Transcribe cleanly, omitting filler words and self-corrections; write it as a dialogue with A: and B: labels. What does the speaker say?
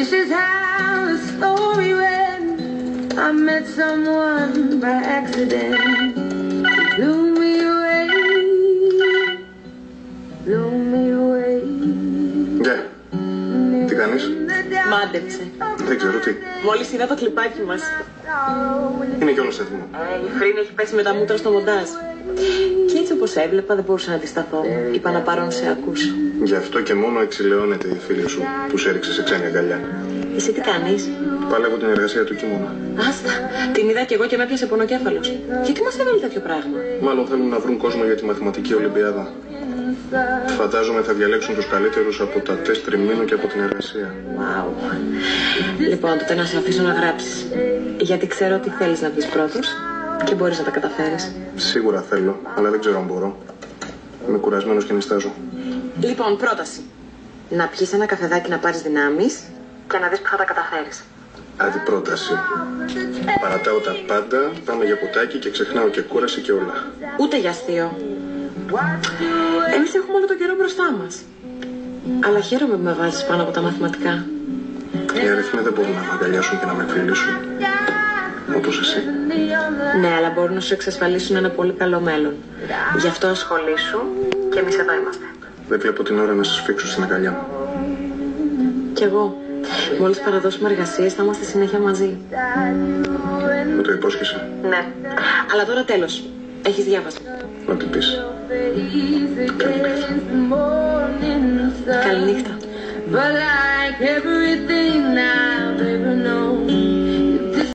A: This is how the story went. I met someone by accident. Blew me away. Blew me away.
B: Γεια. Τι κάνεις?
C: Μάντεψε.
B: Δεν ξέρω τι.
C: Μόλις είδα το κλιπάκι μας.
B: Είναι κιόλας έτοιμο.
C: Η Φρίνη έχει πέσει με τα μούτρα στο μοντάζ. Και έτσι όπως έβλεπα δεν μπορούσα να αντισταθώ. Είπα να πάρω να σε ακούσω.
B: Γι' αυτό και μόνο εξηλαιώνεται η φίλη σου που σε έριξε σε ξένη αγκαλιά.
C: Εσύ τι κάνεις?
B: Παλεύω την εργασία του Κίμωνα.
C: Άστα, την είδα κι εγώ και με έπιασε πονοκέφαλος. Γιατί μας έβαλε τέτοιο πράγμα?
B: Μάλλον θέλουν να βρουν κόσμο για τη μαθηματική Ολυμπιάδα. Φαντάζομαι θα διαλέξουν τους καλύτερους από τα τεστ τριμήνου και από την εργασία.
C: Wow. Λοιπόν, τότε να σε αφήσω να γράψεις. Γιατί ξέρω ότι θέλεις να βγεις πρώτος και μπορείς να τα καταφέρεις.
B: Σίγουρα θέλω, αλλά δεν ξέρω αν μπορώ. Είμαι κουρασμένος και νηστάζω.
C: Λοιπόν, πρόταση. Να πιεις ένα καφεδάκι να πάρεις δυνάμεις και να δεις που θα τα καταφέρεις.
B: Αντιπρόταση. Παρατάω τα πάντα, πάμε για ποτάκι και ξεχνάω και κούραση και όλα.
C: Ούτε για αστείο. Εμείς έχουμε όλο τον καιρό μπροστά μας. Αλλά χαίρομαι που με βάζεις πάνω από τα μαθηματικά.
B: Οι αριθμοί δεν μπορούν να με αγκαλιάσουν και να με εκφυλίσουν. Όπως εσύ.
C: Ναι, αλλά μπορούν να σου εξασφαλίσουν ένα πολύ καλό μέλλον. Γι' αυτό ασχολήσου και εμείς εδώ είμαστε.
B: Δεν βλέπω την ώρα να σας φίξω στην αγκαλιά μου.
C: Κι εγώ. Μόλις παραδώσουμε εργασίες θα είμαστε συνέχεια μαζί.
B: Μου το υπόσχεσαι?
C: Ναι. Αλλά τώρα τέλος. Έχεις διάβασμα?
B: Να την πεις.
C: Καληνύχτα.
A: But like everything now